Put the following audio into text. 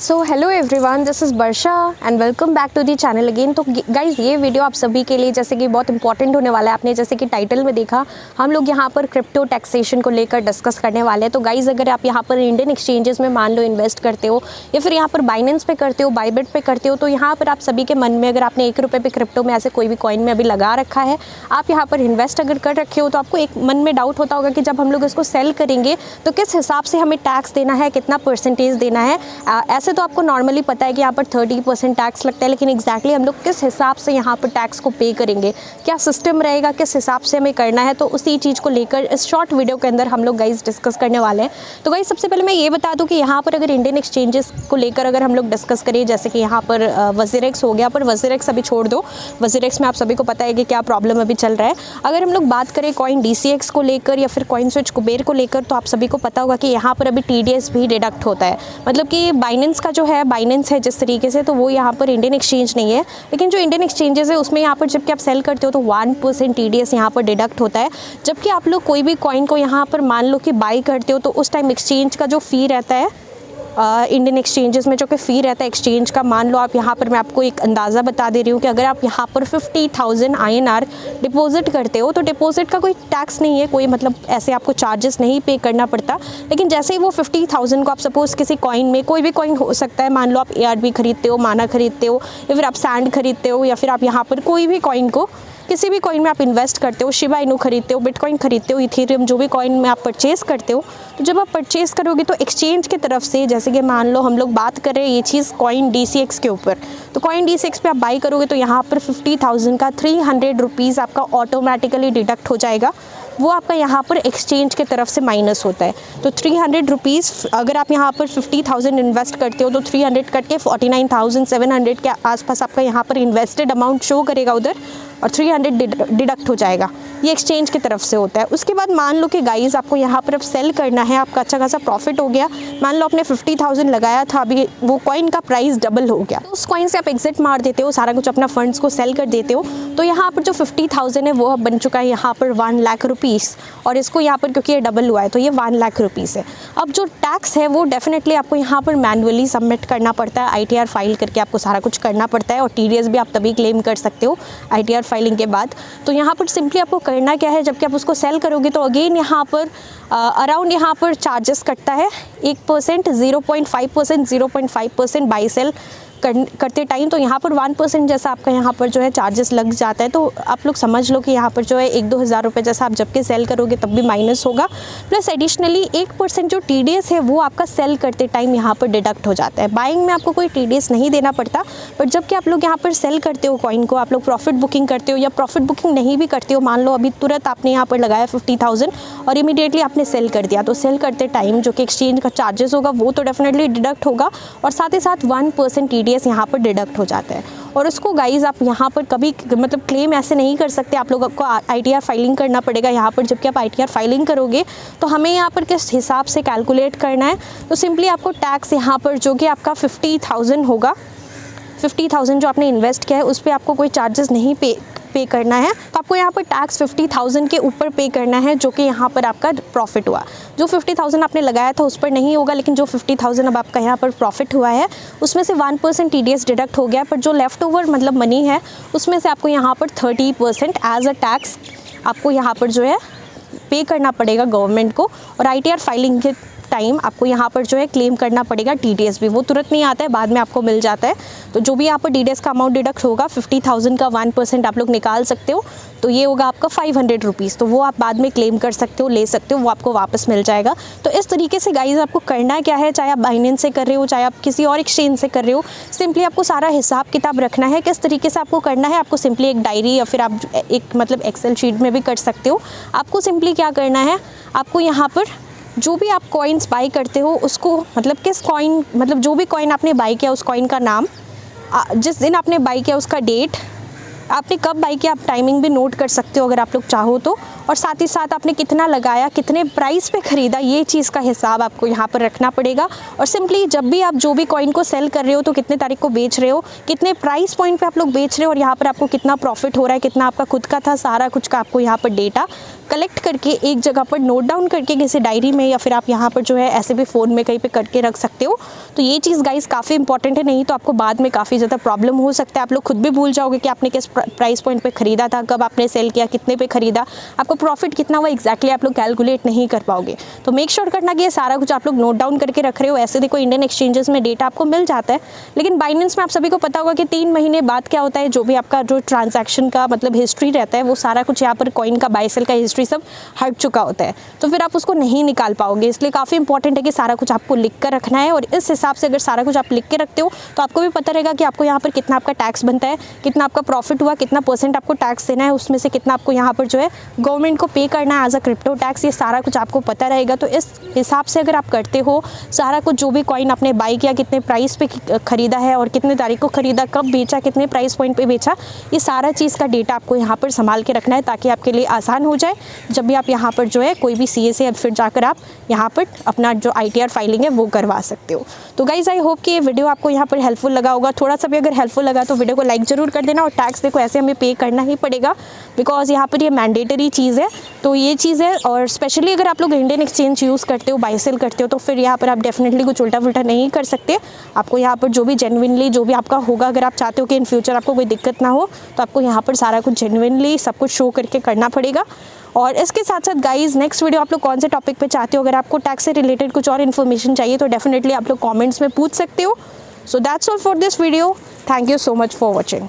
So hello everyone, this is Varsha and welcome back to the channel again. तो guys, ये video आप सभी के लिए जैसे कि बहुत इंपॉर्टेंट होने वाला है। आपने जैसे कि टाइटल में देखा, हम लोग यहाँ पर क्रिप्टो टैक्सेशन को लेकर डिस्कस करने वाले हैं। तो गाइज़, अगर आप यहाँ पर इंडियन एक्सचेंजेस में मान लो इन्वेस्ट करते हो या फिर यहाँ पर बाइनेंस पे करते हो, बाइबिट पे करते हो, तो यहाँ पर आप सभी के मन में, अगर आपने ₹1 पे क्रिप्टो में ऐसे कोई भी कॉइन में अभी लगा रखा है, आप यहाँ पर इन्वेस्ट अगर कर रखे हो, तो आपको एक मन में डाउट होता होगा कि जब हम लोग इसको सेल करेंगे तो किस हिसाब से हमें टैक्स देना है, कितना परसेंटेज देना है। ऐसे तो आपको नॉर्मली पता है कि यहाँ पर 30% टैक्स लगता है, लेकिन एग्जैक्टली हम लोग किस हिसाब से यहाँ पर टैक्स को पे करेंगे, क्या सिस्टम रहेगा, किस हिसाब से हमें करना है, तो उसी चीज़ को लेकर इस शॉर्ट वीडियो के अंदर हम लोग गाइज डिस्कस करने वाले हैं। तो गाइज, सबसे पहले मैं ये बता दूँ कि यहाँ पर अगर इंडियन एक्सचेंजेस को लेकर अगर हम लोग डिस्कस करें, जैसे कि यहाँ पर वजीरेक्स हो गया, पर वजीरेक्स अभी छोड़ दो। वजीरेक्स में आप सभी को पता है कि क्या प्रॉब्लम अभी चल रहा है। अगर हम लोग बात करें कॉइन DCX को लेकर या फिर कॉइन स्विच कुबेर को लेकर, तो आप सभी को पता होगा कि यहाँ पर अभी TDS भी डिडक्ट होता है। मतलब कि बाइनेंस का जो है, बाइनेंस है जिस तरीके से, तो वो यहाँ पर इंडियन एक्सचेंज नहीं है, लेकिन जो इंडियन एक्सचेंजेस है उसमें यहाँ पर जबकि आप सेल करते हो तो 1% TDS यहाँ पर डिडक्ट होता है। जबकि आप लोग कोई भी कॉइन को यहाँ पर मान लो कि बाई करते हो, तो उस टाइम एक्सचेंज का जो फ़ी रहता है इंडियन एक्सचेंजेस में, जो कि फ़ी रहता है एक्सचेंज का, मान लो आप यहाँ पर, मैं आपको एक अंदाज़ा बता दे रही हूँ कि अगर आप यहाँ पर 50,000 INR डिपॉजिट करते हो तो डिपॉजिट का कोई टैक्स नहीं है, कोई मतलब ऐसे आपको चार्जेस नहीं पे करना पड़ता। लेकिन जैसे ही वो 50,000 को आप सपोज़ किसी कॉइन में, कोई भी कॉइन हो सकता है, मान लो आप ARB खरीदते हो, माना खरीदते हो, या फिर आप सैंड खरीदते हो, या फिर आप यहाँ पर कोई भी कॉइन को, किसी भी कॉइन में आप इन्वेस्ट करते हो, शिबा इनू खरीदते हो, बिटकॉइन खरीदते हो, इथेरियम, जो भी कॉइन में आप परचेज़ करते हो, तो जब आप परचेज़ करोगे तो एक्सचेंज की तरफ से, जैसे कि मान लो हम लोग बात करें ये चीज़ कॉइन DCX के ऊपर, तो कॉइन DCX पे आप बाई करोगे तो यहाँ पर 50,000 का 300 रुपीज़ आपका ऑटोमेटिकली डिडक्ट हो जाएगा। वो आपका यहाँ पर एक्सचेंज की तरफ से माइनस होता है। तो 300 रुपीज़, अगर आप यहाँ पर 50,000 इन्वेस्ट करते हो तो 300 कट के 49,700 के आसपास आपका यहाँ पर इन्वेस्टेड अमाउंट शो करेगा उधर, और 300 डिडक्ट हो जाएगा। ये एक्सचेंज की तरफ से होता है। उसके बाद मान लो कि गाइज़ आपको यहाँ पर अब सेल करना है, आपका अच्छा खासा प्रॉफिट हो गया, मान लो आपने 50,000 लगाया था, अभी वो कॉइन का प्राइस डबल हो गया, तो उस कॉइन से आप एग्जिट मार देते हो, सारा कुछ अपना फंड्स को सेल कर देते हो, तो यहाँ पर जो 50,000 है वो अब बन चुका है यहाँ पर 1 लाख रुपीज़, और इसको यहाँ पर क्योंकि ये डबल हुआ है तो ये 1 लाख रुपीज़ है। अब जो टैक्स है वो डेफिनेटली आपको यहाँ पर मैनुअली सबमिट करना पड़ता है, ITR फाइल करके आपको सारा कुछ करना पड़ता है, और TDS भी आप तभी क्लेम कर सकते हो ITR फाइलिंग के बाद। तो यहाँ पर सिंपली आपको करना क्या है, जबकि आप उसको सेल करोगे तो अगेन यहाँ पर अराउंड यहाँ पर चार्जेस कटता है 1%, 0.5%, 0.5% बाई सेल करते टाइम, तो यहाँ पर 1% जैसा आपका यहाँ पर जो है चार्जेस लग जाता है। तो आप लोग समझ लो कि यहाँ पर जो है 1-2 हज़ार रुपये जैसा आप जबकि सेल करोगे तब भी माइनस होगा, प्लस एडिशनली 1% जो TDS है वो आपका सेल करते टाइम यहाँ पर डिडक्ट हो जाता है। बाइंग में आपको कोई TDS नहीं देना पड़ता, बट जबकि आप लोग यहाँ पर सेल करते हो कॉइन को, आप लोग प्रॉफिट बुकिंग करते हो या प्रॉफिट बुकिंग नहीं भी करते हो, मान लो अभी तुरंत आपने यहाँ पर लगाया 50,000 और इमीडिएटली आपने सेल कर दिया, तो सेल करते टाइम जो कि एक्सचेंज का चार्जेस होगा वो तो डेफिनेटली डिडक्ट होगा, और साथ ही साथ 1% TDS यहाँ पर डिडक्ट हो जाता है। और उसको गाइज़ आप यहाँ पर कभी मतलब क्लेम ऐसे नहीं कर सकते, आप लोगों को ITR फाइलिंग करना पड़ेगा यहाँ पर। जबकि आप ITR फाइलिंग करोगे तो हमें यहाँ पर किस हिसाब से कैलकुलेट करना है, तो सिंपली आपको टैक्स यहाँ पर जो कि आपका 50,000 होगा, 50,000 जो आपने इन्वेस्ट किया है उस पर आपको कोई चार्जेस नहीं पे करना है, तो आपको यहाँ पर टैक्स 50,000 के ऊपर पे करना है, जो कि यहाँ पर आपका प्रॉफिट हुआ। जो 50,000 आपने लगाया था उस पर नहीं होगा, लेकिन जो 50,000 अब आपका यहाँ पर प्रॉफिट हुआ है उसमें से 1% TDS डिडक्ट हो गया, पर जो लेफ़्ट ओवर मतलब मनी है उसमें से आपको यहाँ पर 30% एज अ टैक्स आपको यहाँ पर जो है पे करना पड़ेगा गवर्नमेंट को, और ITR फाइलिंग के टाइम आपको यहाँ पर जो है क्लेम करना पड़ेगा TDS भी। वो तुरंत नहीं आता है, बाद में आपको मिल जाता है। तो जो भी यहाँ पर TDS का अमाउंट डिडक्ट होगा, 50,000 का 1% आप लोग निकाल सकते हो, तो ये होगा आपका 500 रुपीज़, तो वो आप बाद में क्लेम कर सकते हो, ले सकते हो, वो आपको वापस मिल जाएगा। तो इस तरीके से गाइज़ आपको करना क्या है, चाहे आप बाइनेंस से कर रहे हो, चाहे आप किसी और एक्सचेंज से कर रहे हो, सिंपली आपको सारा हिसाब किताब रखना है। किस तरीके से आपको करना है, आपको सिंपली एक डायरी या फिर आप एक मतलब एक्सेल शीट में भी कर सकते हो। आपको सिंपली क्या करना है, आपको यहाँ पर जो भी आप कॉइन्स बाई करते हो उसको, मतलब किस कॉइन, मतलब जो भी कॉइन आपने बाई किया उस कॉइन का नाम, जिस दिन आपने बाई किया उसका डेट, आपने कब बाई किया, आप टाइमिंग भी नोट कर सकते हो अगर आप लोग चाहो तो, और साथ ही साथ आपने कितना लगाया, कितने प्राइस पे ख़रीदा, ये चीज़ का हिसाब आपको यहाँ पर रखना पड़ेगा। और सिंपली जब भी आप जो भी कॉइन को सेल कर रहे हो तो कितने तारीख को बेच रहे हो, कितने प्राइस पॉइंट पे आप लोग बेच रहे हो और यहाँ पर आपको कितना प्रॉफिट हो रहा है, कितना आपका खुद का था, सारा कुछ का आपको यहाँ पर डेटा कलेक्ट करके एक जगह पर नोट डाउन करके किसी डायरी में या फिर आप यहाँ पर जो है ऐसे भी फ़ोन में कहीं पे करके रख सकते हो। तो ये चीज़ गाइस काफ़ी इंपॉर्टेंट है, नहीं तो आपको बाद में काफ़ी ज़्यादा प्रॉब्लम हो सकता है। आप लोग खुद भी भूल जाओगे कि आपने किस प्राइस पॉइंट पे ख़रीदा था, कब आपने सेल किया, कितने पे ख़रीदा, आपको प्रॉफिट कितना हुआ एग्जैक्टली आप लोग कैलकुलेट नहीं कर पाओगे। तो मेक श्योर करना कि ये सारा कुछ आप लोग नोट डाउन करके रख रहे हो। ऐसे देखो इंडियन एक्सचेंजेस में डेटा आपको मिल जाता है, लेकिन बाइनेंस में आप सभी को पता होगा कि 3 महीने बाद क्या होता है, जो भी आपका जो ट्रांजैक्शन का मतलब हिस्ट्री रहता है वो सारा कुछ यहाँ पर कॉइन का बाय सेल का हिस्ट्री सब हट चुका होता है, तो फिर आप उसको नहीं निकाल पाओगे। इसलिए काफ़ी इंपॉर्टेंट है कि सारा कुछ आपको लिख कर रखना है, और इस हिसाब से अगर सारा कुछ आप लिख के रखते हो तो आपको भी पता रहेगा कि आपको यहाँ पर कितना आपका टैक्स बनता है, कितना आपका प्रॉफिट हुआ, कितना % आपको टैक्स देना है, उसमें से कितना आपको यहाँ पर जो है गवर्नमेंट को पे करना है एज अ क्रिप्टो टैक्स, ये सारा कुछ आपको पता रहेगा। तो इस हिसाब से अगर आप करते हो सारा कुछ, जो भी कॉइन आपने बाई किया, कितने प्राइस पे ख़रीदा है और कितने तारीख को ख़रीदा, कब बेचा, कितने प्राइस पॉइंट पे बेचा, ये सारा चीज़ का डेटा आपको यहाँ पर संभाल के रखना है ताकि आपके लिए आसान हो जाए जब भी आप यहाँ पर जो है कोई भी CA से फिर जाकर आप यहाँ पर अपना जो ITR फाइलिंग है वो करवा सकते हो। तो गाइज आई होप कि ये वीडियो आपको यहाँ पर हेल्पफुल लगा होगा। थोड़ा सा भी अगर हेल्पफुल लगा तो वीडियो को लाइक ज़रूर कर देना। और टैक्स देखो ऐसे हमें पे करना ही पड़ेगा बिकॉज यहाँ पर ये मैंडेटरी चीज़ है, तो ये चीज़ है। और स्पेशली अगर आप लोग इंडियन एक्सचेंज यूज़ करते हो, बाय सेल करते हो, तो फिर यहाँ पर आप डेफिनेटली कुछ उल्टा पुल्टा नहीं कर सकते। आपको यहाँ पर जो भी जेन्युइनली जो भी आपका होगा, अगर आप चाहते हो कि इन फ्यूचर आपको कोई दिक्कत ना हो, तो आपको यहाँ पर सारा कुछ जेन्युइनली सब कुछ शो करके करना पड़ेगा। और इसके साथ साथ गाइज नेक्स्ट वीडियो आप लोग कौन से टॉपिक पे चाहते हो, अगर आपको टैक्स से रिलेटेड कुछ और इन्फॉर्मेशन चाहिए तो डेफिनेटली आप लोग कमेंट्स में पूछ सकते हो। So that's all for this video. Thank you so much for watching.